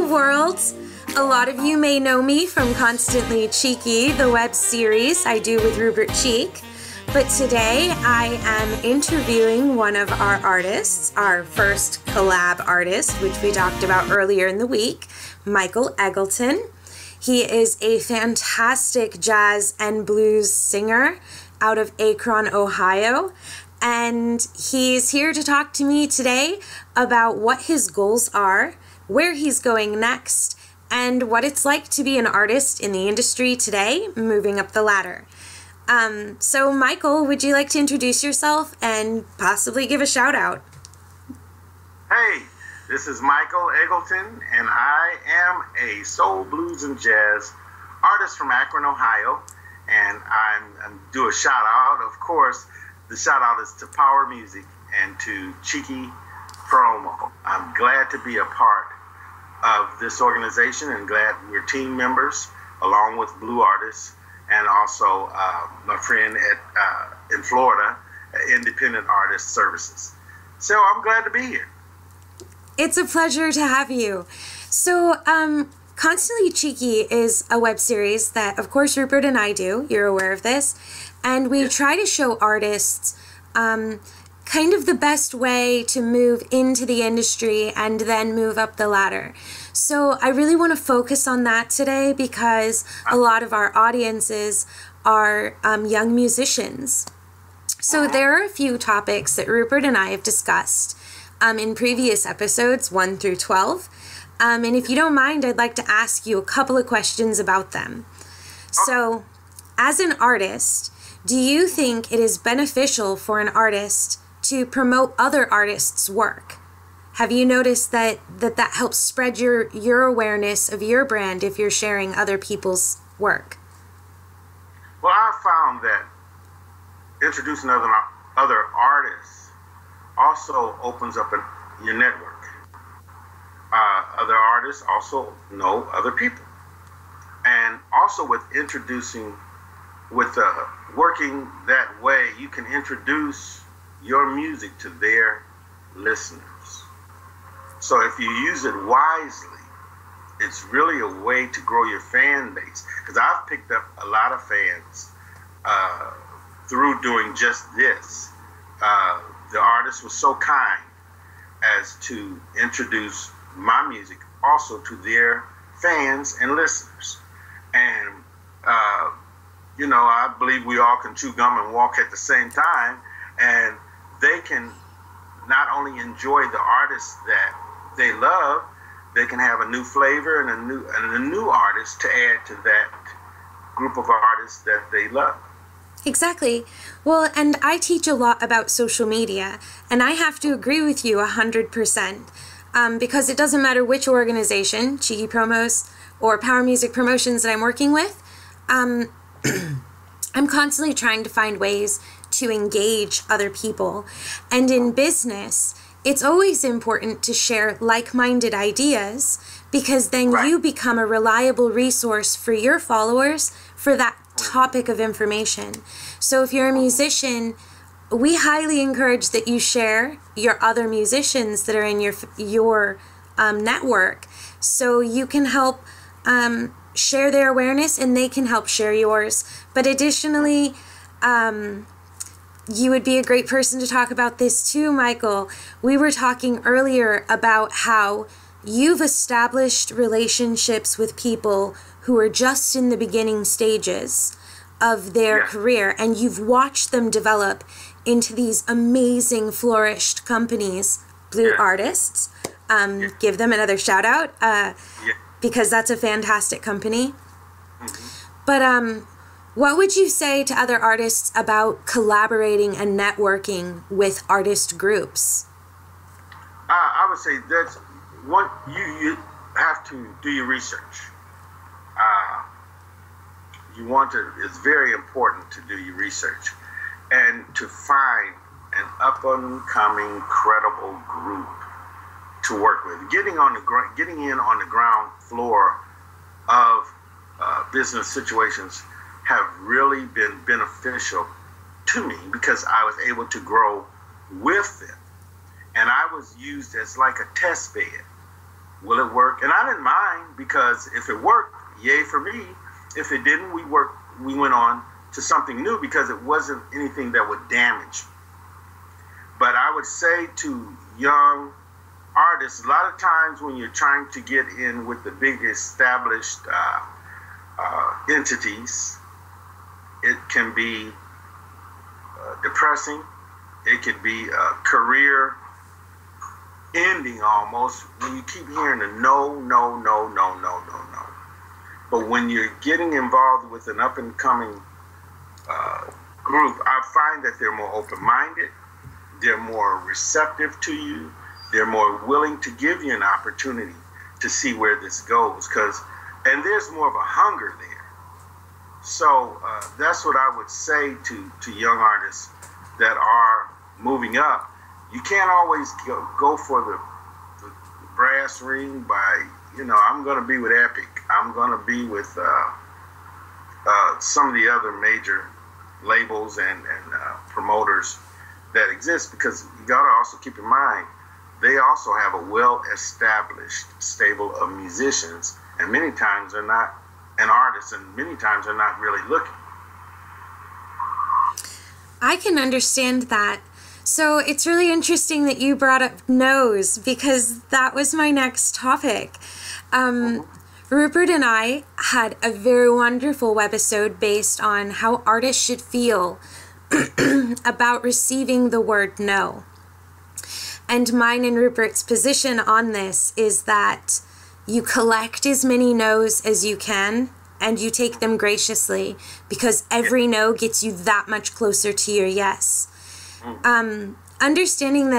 world. A lot of you may know me from Constantly Cheeky, the web series I do with Rupert Cheek. But today I am interviewing one of our artists, our first collab artist, which we talked about earlier in the week, Michael Egleton. He is a fantastic jazz and blues singer out of Akron, Ohio. And he's here to talk to me today about what his goals are, where he's going next, and what it's like to be an artist in the industry today, moving up the ladder. So Michael, would you like to introduce yourself and possibly give a shout out? Hey, this is Michael Egleton, and I am a soul, blues, and jazz artist from Akron, Ohio. And I'm do a shout out. Of course, the shout out is to Power Music and to Cheeky Promo. I'm glad to be a part of this organization and glad we're team members along with Blue Artists and also my friend in Florida, Independent Artist Services. So I'm glad to be here. It's a pleasure to have you. So Constantly Cheeky is a web series that, of course, Rupert and I do. You're aware of this. And we try to show artists kind of the best way to move into the industry and then move up the ladder. So I really want to focus on that today because a lot of our audiences are young musicians. So there are a few topics that Rupert and I have discussed in previous episodes, 1 through 12. And if you don't mind, I'd like to ask you a couple of questions about them. So, as an artist, do you think it is beneficial for an artist to promote other artists' work? Have you noticed that helps spread your awareness of your brand if you're sharing other people's work? Well, I found that introducing other artists also opens up your network. Other artists also know other people. And also with working that way, you can introduce your music to their listeners. So if you use it wisely, it's really a way to grow your fan base. Because I've picked up a lot of fans through doing just this. The artist was so kind as to introduce my music also to their fans and listeners. And I believe we all can chew gum and walk at the same time, and they can not only enjoy the artists that they love, they can have a new flavor and a new artist to add to that group of artists that they love. Exactly. Well, and I teach a lot about social media, and I have to agree with you 100%. Because it doesn't matter which organization, Cheeky Promos or Power Music Promotions that I'm working with, I'm constantly trying to find ways to engage other people. And in business, it's always important to share like-minded ideas because then you become a reliable resource for your followers for that topic of information. So if you're a musician, we highly encourage that you share your other musicians that are in your network so you can help share their awareness and they can help share yours. But additionally, you would be a great person to talk about this too, Michael. We were talking earlier about how you've established relationships with people who are just in the beginning stages of their career, and you've watched them develop into these amazing flourished companies, Blue Artists. Give them another shout out because that's a fantastic company. But what would you say to other artists about collaborating and networking with artist groups? I would say that's what you have to do your research. It's very important to do your research and to find an up-and-coming, credible group to work with. Getting in on the ground floor of business situations have really been beneficial to me because I was able to grow with them. And I was used as like a test bed Will it work? And I didn't mind, because if it worked, yay for me. If it didn't, we went on to something new, because it wasn't anything that would damage. But I would say to young artists, a lot of times when you're trying to get in with the big established entities, it can be depressing. It could be a career ending almost, when you keep hearing the no, no, no, no, no, no, no. But when you're getting involved with an up and coming group, I find that they're more open-minded, they're more receptive to you, they're more willing to give you an opportunity to see where this goes, and there's more of a hunger there. So that's what I would say to young artists that are moving up. You can't always go for the brass ring by, I'm going to be with Epic, I'm going to be with some of the other major labels and promoters that exist, because you got to also keep in mind, they also have a well-established stable of musicians, and many times they're not, and artists, and many times they're not really looking. I can understand that. So it's really interesting that you brought up no's, because that was my next topic. Rupert and I had a very wonderful webisode based on how artists should feel about receiving the word no. And mine and Rupert's position on this is that you collect as many no's as you can, and you take them graciously, because every no gets you that much closer to your yes. Understanding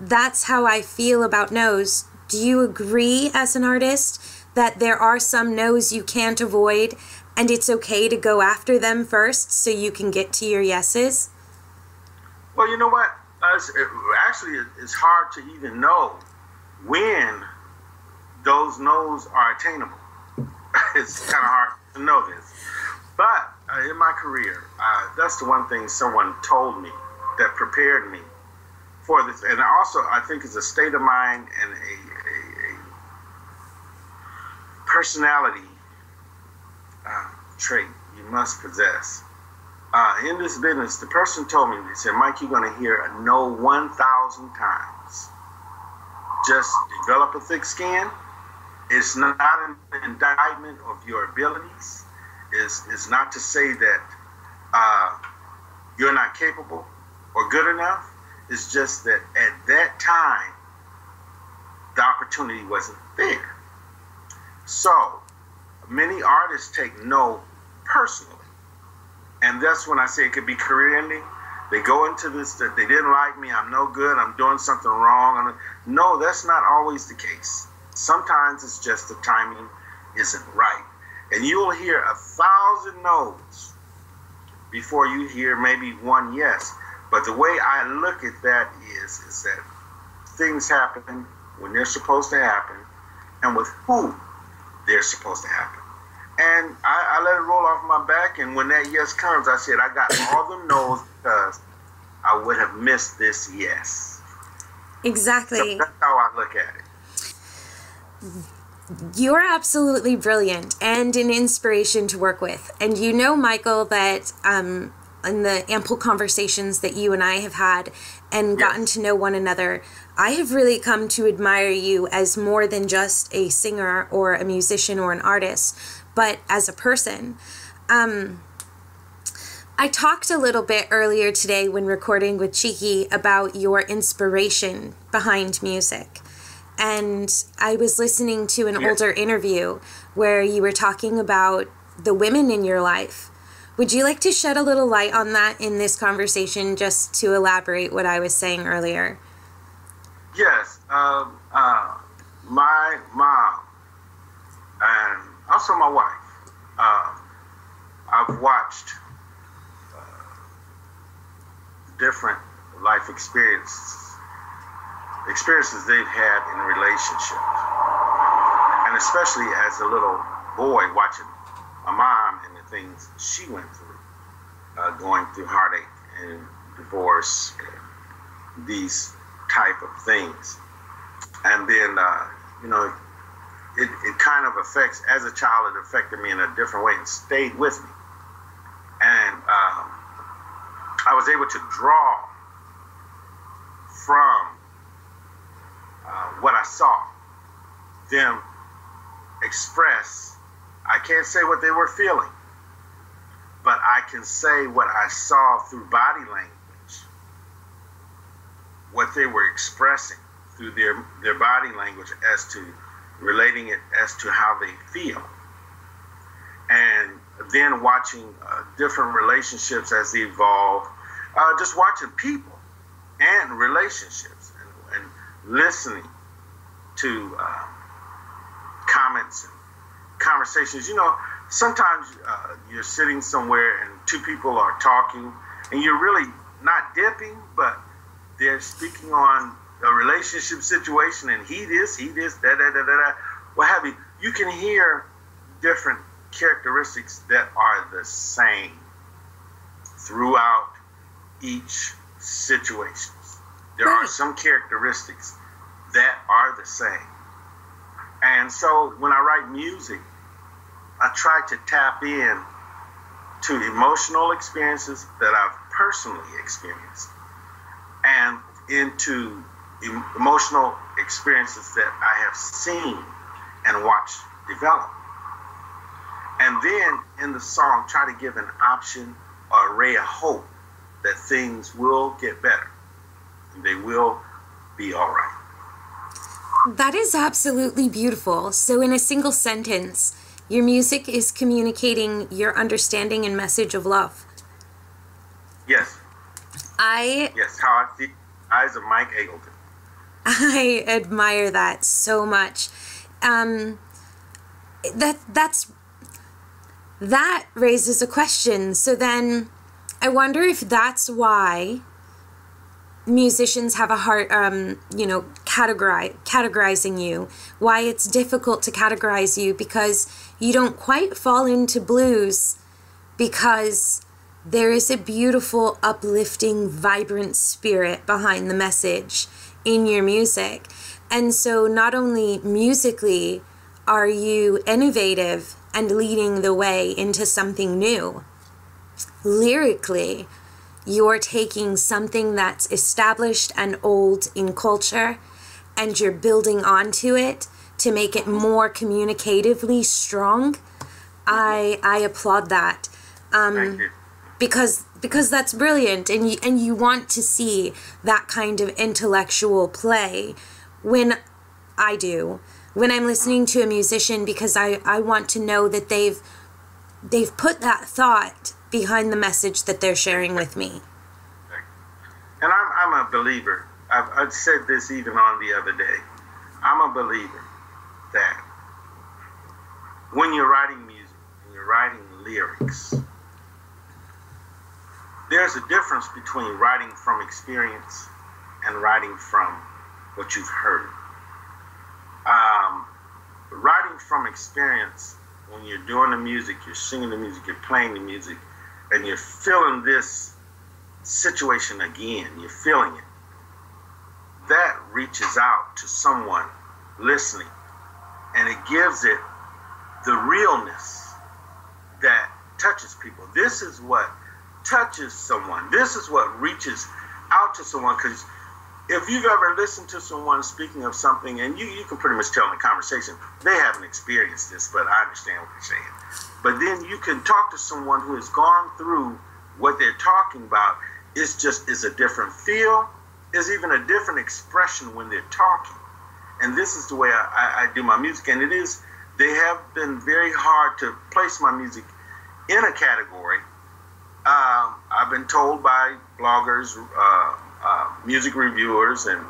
that's how I feel about no's, do you agree as an artist that there are some no's you can't avoid, and it's okay to go after them first so you can get to your yeses? Well, you know what? Actually, it's hard to even know when those no's are attainable. It's kind of hard to know this. But in my career, that's the one thing someone told me that prepared me for this. And also, I think it's a state of mind and a personality trait you must possess. In this business, the person told me, they said, Mike, you're going to hear a no 1,000 times. Just develop a thick skin. It's not an indictment of your abilities. It's not to say that you're not capable or good enough. It's just that at that time, the opportunity wasn't there. So many artists take no personally. And that's when I say it could be career ending. They go into this, that they didn't like me, I'm no good, I'm doing something wrong. No, that's not always the case. Sometimes it's just the timing isn't right. And you'll hear 1,000 no's before you hear maybe one yes. But the way I look at that is that things happen when they're supposed to happen and with who they're supposed to happen. And I let it roll off my back, and when that yes comes, I said, I got all the no's because I would have missed this yes. Exactly. So that's how I look at it. You're absolutely brilliant and an inspiration to work with. And you know, Michael, that in the ample conversations that you and I have had and gotten to know one another, I have really come to admire you as more than just a singer or a musician or an artist, but as a person. I talked a little bit earlier today when recording with Cheeky about your inspiration behind music. And I was listening to an older interview where you were talking about the women in your life. Would you like to shed a little light on that in this conversation, just to elaborate what I was saying earlier? Yes. My mom and also my wife, I've watched different life experiences they've had in relationships. And especially as a little boy watching my mom and the things she went through, going through heartache and divorce, and these type of things. And then you know, it kind of affects, as a child, it affected me in a different way and stayed with me. And I was able to draw from what I saw them express. I can't say what they were feeling, but I can say what I saw through body language, what they were expressing through their body language as to relating it as to how they feel. And then watching different relationships as they evolve, just watching people and relationships and listening to comments and conversations. You know, sometimes you're sitting somewhere and two people are talking and you're really not dipping, but they're speaking on a relationship situation and he this, da da da da da, what have you. You can hear different characteristics that are the same throughout each situation. There are some characteristics that are the same. And so when I write music, I try to tap in to emotional experiences that I've personally experienced and into emotional experiences that I have seen and watched develop. And then in the song, try to give an option or a ray of hope that things will get better. And they will be all right. That is absolutely beautiful. So in a single sentence, your music is communicating your understanding and message of love. Yes. Yes, how I see eyes of Mike Egleton. I admire that so much. That raises a question. So then I wonder if that's why musicians have a hard, categorizing you, why it's difficult to categorize you, because you don't quite fall into blues, because there is a beautiful, uplifting, vibrant spirit behind the message in your music. And so not only musically are you innovative and leading the way into something new, lyrically, you're taking something that's established and old in culture and you're building onto it to make it more communicatively strong. I applaud that. Thank you. Because that's brilliant, and you want to see that kind of intellectual play when I'm listening to a musician, because I want to know that they've put that thought behind the message that they're sharing with me. And I'm a believer. I've said this even on the other day. I'm a believer that when you're writing music, when you're writing lyrics, there's a difference between writing from experience and writing from what you've heard. Writing from experience, when you're doing the music, you're singing the music, you're playing the music, and you're feeling this situation again, you're feeling it, that reaches out to someone listening, and it gives it the realness that touches people. This is what touches someone. This is what reaches out to someone, because if you've ever listened to someone speaking of something, and you can pretty much tell in the conversation, they haven't experienced this, but I understand what they're saying. But then you can talk to someone who has gone through what they're talking about. It's a different feel. It's even a different expression when they're talking. And this is the way I do my music. And they have been very hard to place my music in a category. I've been told by bloggers, music reviewers, and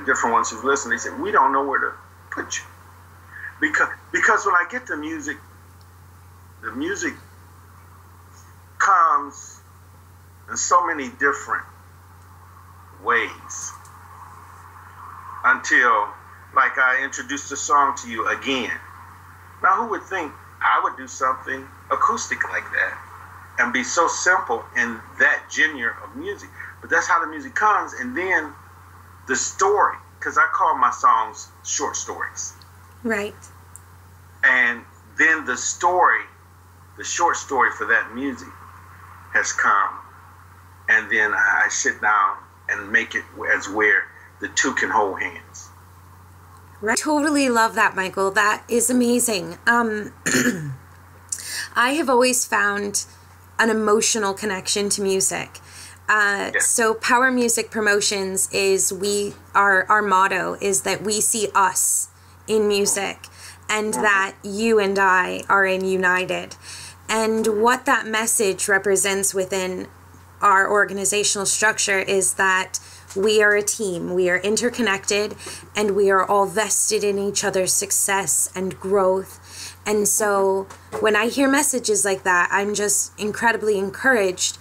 different ones who've listened, they said, we don't know where to put you. Because when I get the music comes in so many different ways until, like, I introduced the song to you again. Now, who would think I would do something acoustic like that and be so simple in that genre of music? But that's how the music comes, and then the story because I call my songs short stories. Right. And then the short story for that music has come. And then I sit down and make it as where the two can hold hands. Right. Totally love that, Michael. That is amazing. I have always found an emotional connection to music. So Power Music Promotions is our motto is that we see us in music, and that you and I are in united. And what that message represents within our organizational structure is that we are a team, we are interconnected, and we are all vested in each other's success and growth. And so when I hear messages like that, I'm just incredibly encouraged.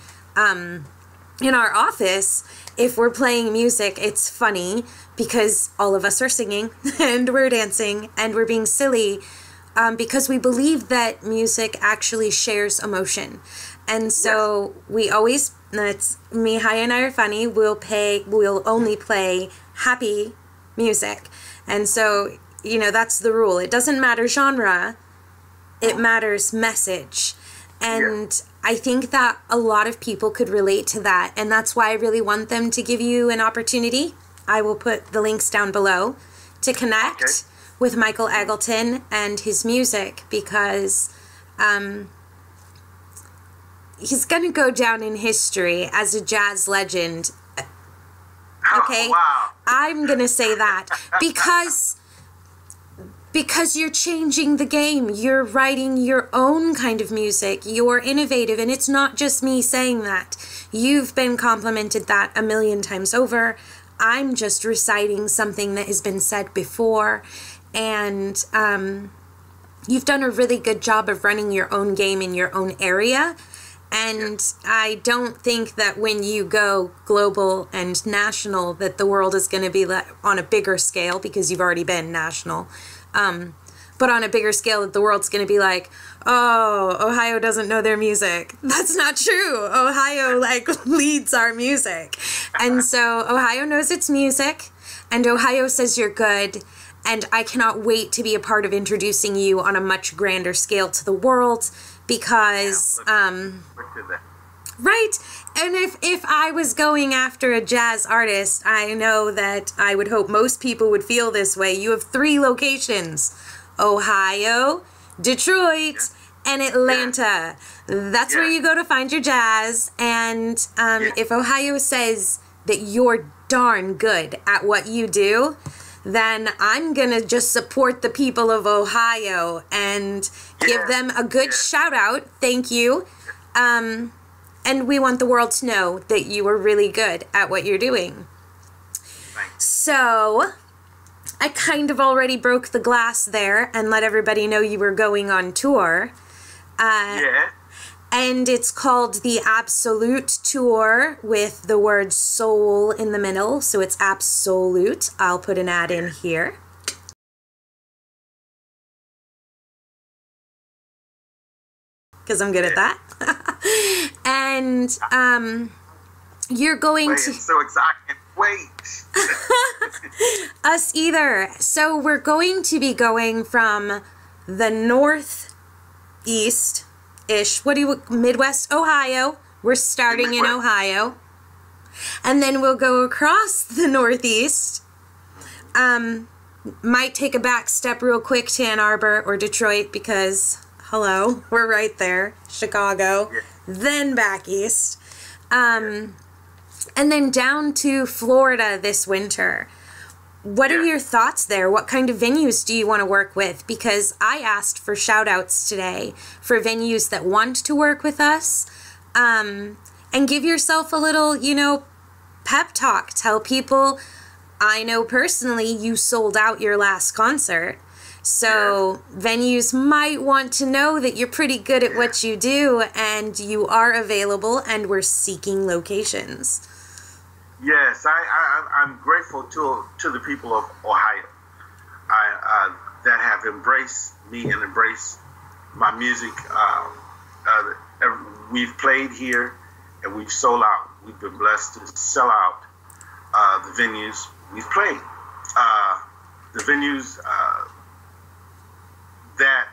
In our office, if we're playing music, it's funny because all of us are singing and we're dancing and we're being silly, because we believe that music actually shares emotion. And so we always, that's Mihai and I are funny, we'll only play happy music. And so, you know, that's the rule. It doesn't matter genre, it matters message. And I think that a lot of people could relate to that, and that's why I really want them to give you an opportunity. I will put the links down below to connect with Michael Egleton and his music, because he's going to go down in history as a jazz legend. Okay? Oh, wow. I'm going to say that because you're changing the game. You're writing your own kind of music. You're innovative, and it's not just me saying that. You've been complimented that a million times over. I'm just reciting something that has been said before, and you've done a really good job of running your own game in your own area. And I don't think that when you go global and national that the world is going to be on a bigger scale, because you've already been national. But on a bigger scale, that the world's going to be like, oh, Ohio doesn't know their music. That's not true. Ohio, leads our music. And so Ohio knows its music, and Ohio says you're good, and I cannot wait to be a part of introducing you on a much grander scale to the world, because, right? And if I was going after a jazz artist, I know that I would hope most people would feel this way. You have 3 locations: Ohio, Detroit, and Atlanta. That's where you go to find your jazz. And if Ohio says that you're darn good at what you do, then I'm going to just support the people of Ohio and give them a good shout out. Thank you. And we want the world to know that you are really good at what you're doing. So I kind of already broke the glass there and let everybody know you were going on tour. And it's called the Absolute Tour with the word soul in the middle. So it's Absolute. I'll put an ad in here. Because I'm good at that. And you're going to... So excited. Wait. Us either. So we're going to be going from the northeast-ish. Midwest Ohio. We're starting in Ohio. And then we'll go across the northeast. Might take a back step real quick to Ann Arbor or Detroit, because... hello, we're right there. Chicago, then back east. And then down to Florida this winter. What are your thoughts there? What kind of venues do you want to work with? Because I asked for shout outs today for venues that want to work with us. And give yourself a little, pep talk. Tell people, I know personally you sold out your last concert. So venues might want to know that you're pretty good at what you do, and you are available, and we're seeking locations. Yes, I'm grateful to the people of Ohio that have embraced me and embraced my music. We've played here, and we've sold out. We've been blessed to sell out the venues we've played. The venues that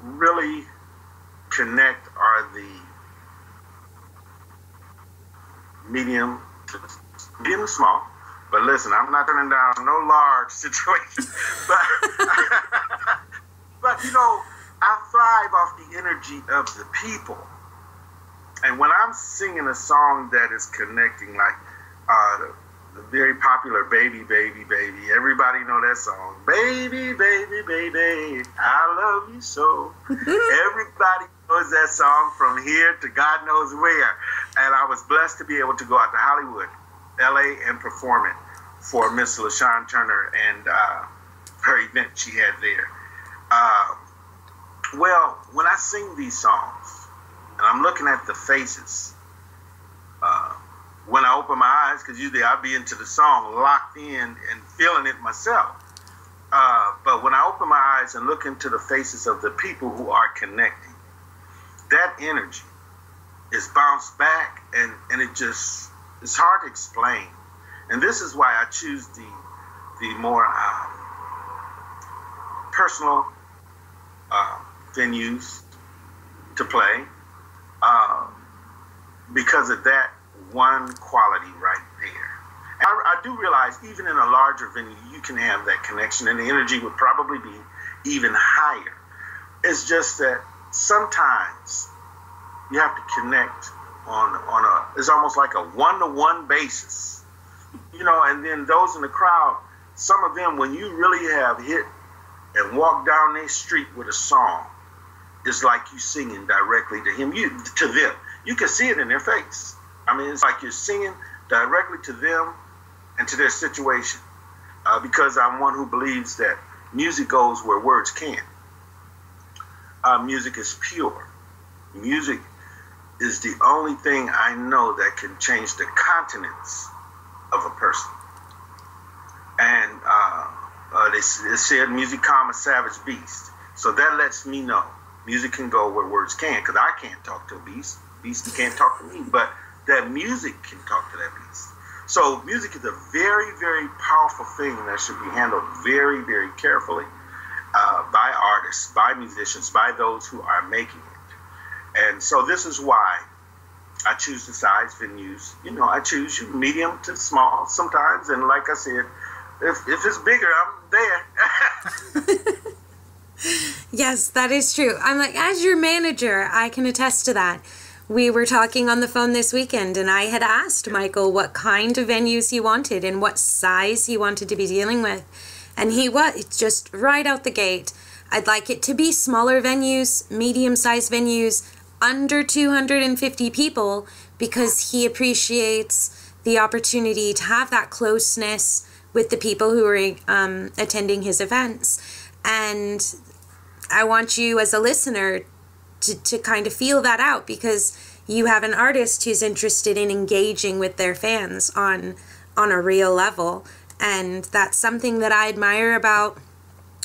really connect are the medium to small. But listen, I'm not turning down no large situation. But you know, I thrive off the energy of the people. And when I'm singing a song that is connecting, like the very popular "Baby, Baby, Baby," everybody know that song. Baby, baby, baby, I love you so. Everybody knows that song from here to God knows where. And I was blessed to be able to go out to Hollywood, LA, and perform it for Miss LaShawn Turner and her event she had there. Well, when I sing these songs, and I'm looking at the faces, when I open my eyes, because usually I'll be into the song, locked in and feeling it myself. But when I open my eyes and look into the faces of the people who are connecting, that energy is bounced back, and it just, it's hard to explain. And this is why I choose the more personal venues to play, because of that one quality right there. And I do realize even in a larger venue, you can have that connection and the energy would probably be even higher. It's just that sometimes you have to connect on a, it's almost like a one-to-one basis, you know, and then those in the crowd, some of them, when you really have hit and walk down their street with a song, it's like you singing directly to them. You can see it in their face. I mean, it's like you're singing directly to them and to their situation, because I'm one who believes that music goes where words can't. Music is pure. Music is the only thing I know that can change the continents of a person. And they said music calm a savage beast. So that lets me know music can go where words can't, because I can't talk to a beast. Beast can't talk to me, but that music can talk to that beast. So music is a very, very powerful thing that should be handled very, very carefully by artists, by musicians, by those who are making it. And so this is why I choose the size venues. You know, I choose medium to small sometimes. And like I said, if it's bigger, I'm there. Yes, that is true. I'm like, as your manager, I can attest to that. We were talking on the phone this weekend, and I had asked Michael what kind of venues he wanted and what size he wanted to be dealing with. And he was just right out the gate. I'd like it to be smaller venues, medium-sized venues, under 250 people, because he appreciates the opportunity to have that closeness with the people who are attending his events. And I want you as a listener to kind of feel that out, because you have an artist who's interested in engaging with their fans on a real level. And that's something that I admire about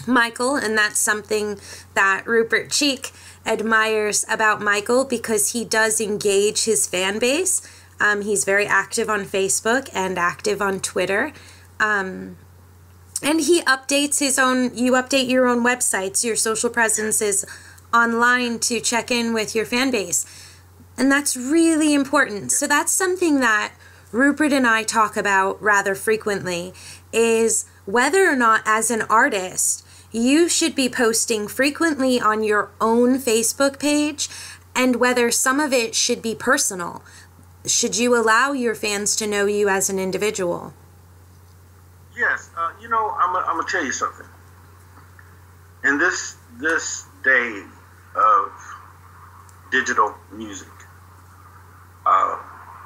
Michael, and that's something that Rupert Cheek admires about Michael, because he does engage his fan base. He's very active on Facebook and active on Twitter. And he updates his own, you update your own websites, your social presences online to check in with your fan base. And that's really important. So that's something that Rupert and I talk about rather frequently, is whether or not as an artist you should be posting frequently on your own Facebook page, and whether some of it should be personal. Should you allow your fans to know you as an individual? Yes, you know, I'm gonna tell you something. In this day of digital music,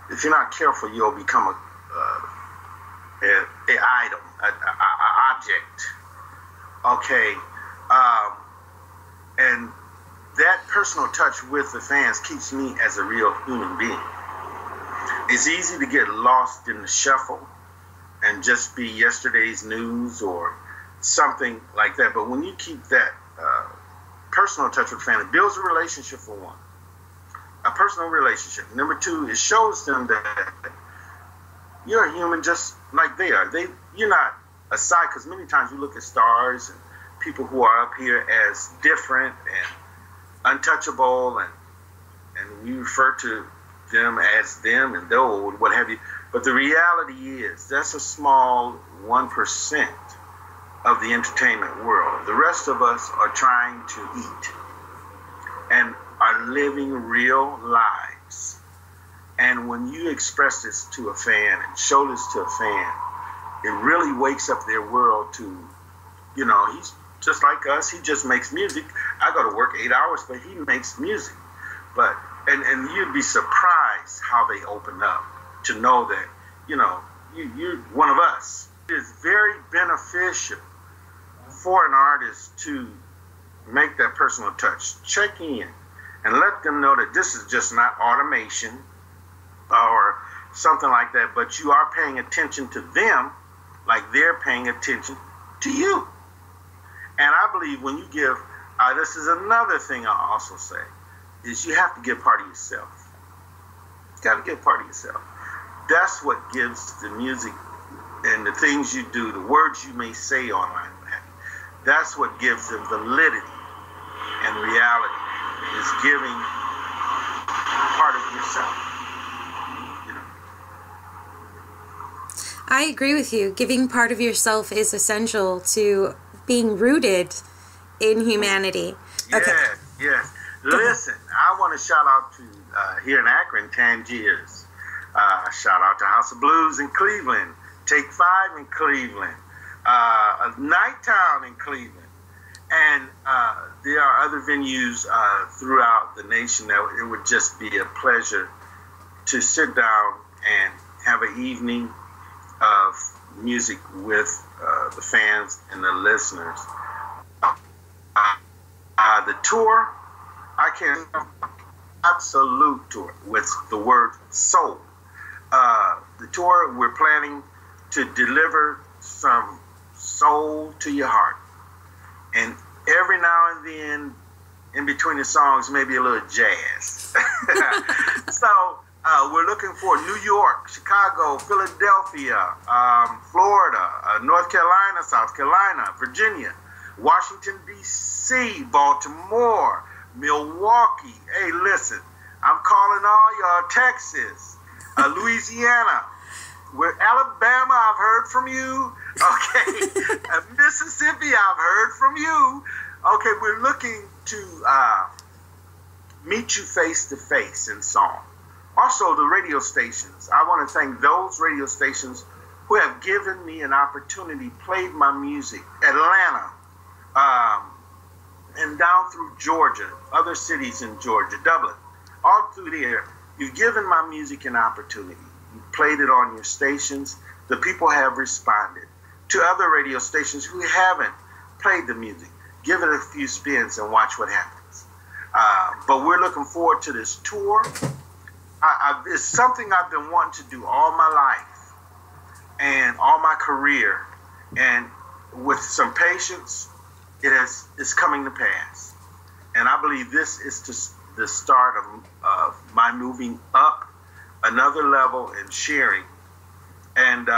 if you're not careful, you'll become an item, an object. Okay, and that personal touch with the fans keeps me as a real human being. It's easy to get lost in the shuffle and just be yesterday's news or something like that. But when you keep that personal touch with the fan, it builds a relationship, for one. A personal relationship. Number two, it shows them that you're a human just like they are. You're not aside, because many times we look at stars and people who are up here as different and untouchable, and we refer to them as them and those, what have you. But the reality is that's a small 1% of the entertainment world. The rest of us are trying to eat and are living real lives. And when you express this to a fan and show this to a fan, it really wakes up their world to, you know, he's just like us. He just makes music. I go to work 8 hours, but he makes music. But and you'd be surprised how they open up to know that, you know, you're one of us. It is very beneficial for an artist to make that personal touch. Check in and let them know that this is just not automation or something like that, but you are paying attention to them like they're paying attention to you. And I believe when you give, this is another thing I also say, is you have to give part of yourself. You got to give part of yourself. That's what gives the music and the things you do, the words you may say online, that's what gives them validity and reality, is giving part of yourself. You know? I agree with you. Giving part of yourself is essential to being rooted in humanity. Okay. Yes. Listen, I want to shout out to, here in Akron, Tangiers. Shout out to House of Blues in Cleveland, Take 5 in Cleveland, Nighttown in Cleveland. And there are other venues throughout the nation that it would just be a pleasure to sit down and have an evening of music with the fans and the listeners. The tour, I can absolute tour with the word soul. The tour, we're planning to deliver some soul to your heart. And every now and then, in between the songs, maybe a little jazz. So we're looking for New York, Chicago, Philadelphia, Florida, North Carolina, South Carolina, Virginia, Washington, D.C., Baltimore, Milwaukee. Hey, listen, I'm calling all y'all, Texas, Louisiana, where Alabama, I've heard from you. Okay, Mississippi, I've heard from you. Okay, we're looking to meet you face to face in song. Also, the radio stations. I want to thank those radio stations who have given me an opportunity, played my music. Atlanta, and down through Georgia, other cities in Georgia, Dublin, all through there. You've given my music an opportunity. You played it on your stations. The people have responded. To other radio stations who haven't played the music, give it a few spins and watch what happens. But we're looking forward to this tour. It's something I've been wanting to do all my life and all my career. And with some patience, it's coming to pass. And I believe this is the start of my moving up another level and sharing and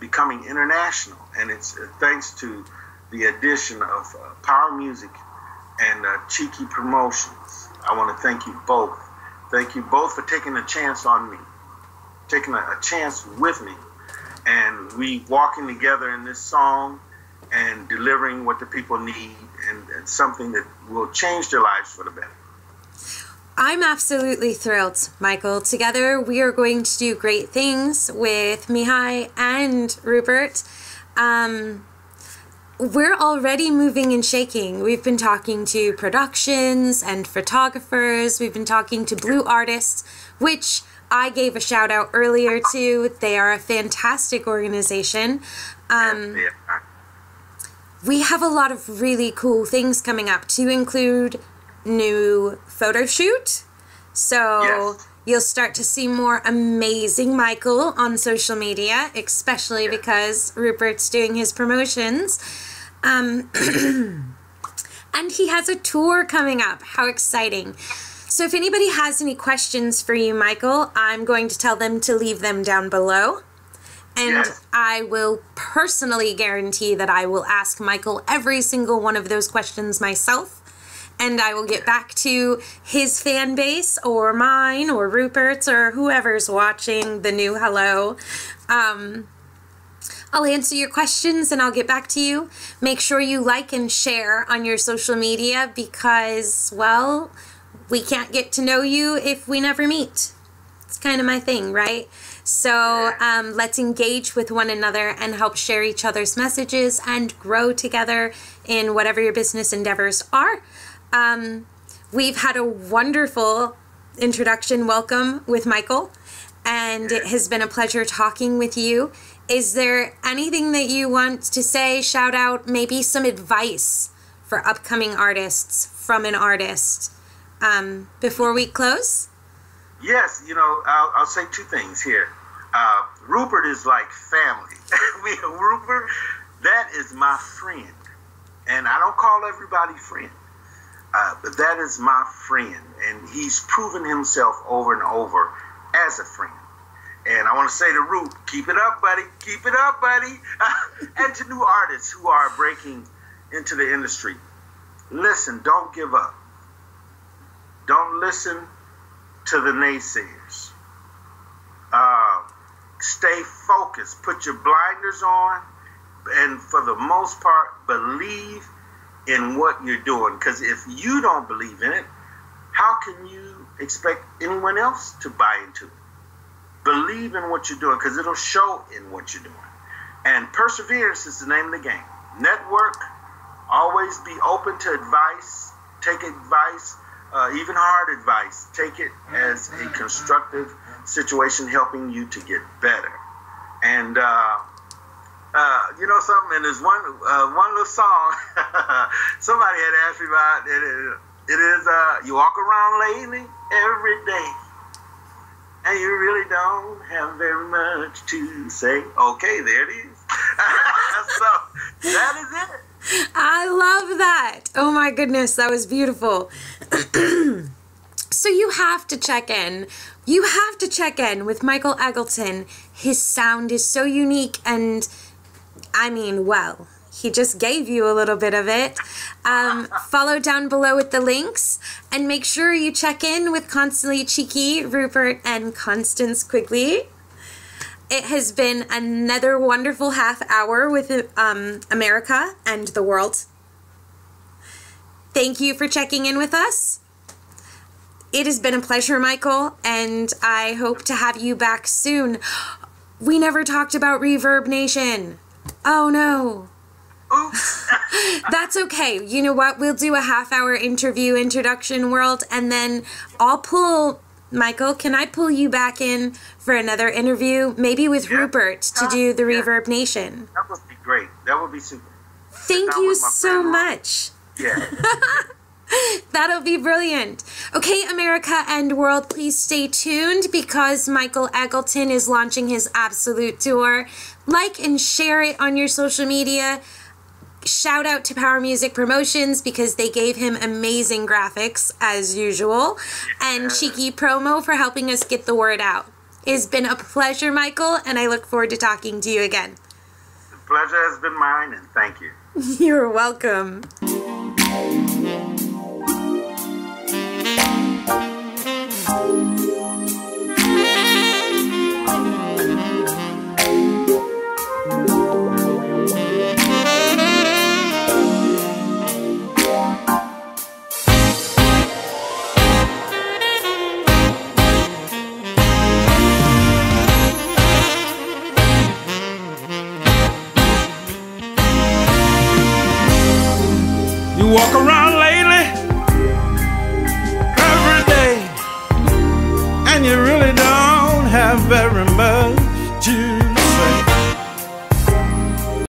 becoming international. And it's thanks to the addition of Power Music and Cheeky Promotions. I want to thank you both. Thank you both for taking a chance on me, taking a chance with me, and we walking together in this song and delivering what the people need and something that will change their lives for the better. I'm absolutely thrilled, Michael. Together we are going to do great things with Mihai and Rupert. We're already moving and shaking. We've been talking to productions and photographers. We've been talking to Blue artists, which I gave a shout out earlier to. They are a fantastic organization. We have a lot of really cool things coming up, to include new photo shoot. So yes, you'll start to see more amazing Michael on social media, especially because Rupert's doing his promotions. And he has a tour coming up. How exciting. So if anybody has any questions for you, Michael, I'm going to tell them to leave them down below. And I will personally guarantee that I will ask Michael every single one of those questions myself. And I will get back to his fan base or mine or Rupert's or whoever's watching the new hello. I'll answer your questions and I'll get back to you. Make sure you like and share on your social media because, well, we can't get to know you if we never meet. It's kind of my thing, right? So let's engage with one another and help share each other's messages and grow together in whatever your business endeavors are. We've had a wonderful introduction welcome with Michael, and it has been a pleasure talking with you. Is there anything that you want to say, shout out, maybe some advice for upcoming artists from an artist before we close? Yes, you know, I'll say two things here. Rupert is like family. Rupert, that is my friend. And I don't call everybody friend. But that is my friend, and he's proven himself over and over as a friend. And I want to say to Root, keep it up, buddy. Keep it up, buddy. And to new artists who are breaking into the industry, listen, don't give up. Don't listen to the naysayers. Stay focused. Put your blinders on, and for the most part, believe in what you're doing, because if you don't believe in it, how can you expect anyone else to buy into it? Believe in what you're doing, because it'll show in what you're doing. And perseverance is the name of the game. Network, always be open to advice, take advice, even hard advice. Take it as a constructive situation helping you to get better. And you know something, and there's one little song somebody had asked me about. It is you walk around lately every day and you really don't have very much to say. Okay, there it is. So that is it. I love that. Oh my goodness, that was beautiful. So you have to check in. You have to check in with Michael Egleton. His sound is so unique, and I mean, well, he just gave you a little bit of it. Follow down below with the links, and make sure you check in with ConstantlyCheeky, Rupert, and Constance Quigley. It has been another wonderful half hour with America and the world. Thank you for checking in with us. It has been a pleasure, Michael, and I hope to have you back soon. We never talked about Reverb Nation. Oh no. That's okay. You know what? We'll do a half-hour interview introduction world, and then I'll pull, Michael, can I pull you back in for another interview? Maybe with Rupert to do the Reverb Nation. That would be great. That would be super. Thank you so much. Yeah. That'll be brilliant. Okay, America and world, please stay tuned because Michael Egleton is launching his Absolute Tour. Like and share it on your social media. Shout out to Power Music Promotions because they gave him amazing graphics as usual. And Cheeky Promo for helping us get the word out. It's been a pleasure, Michael, and I look forward to talking to you again. The pleasure has been mine, and thank you. You're welcome. You walk around lately every day and you really don't have very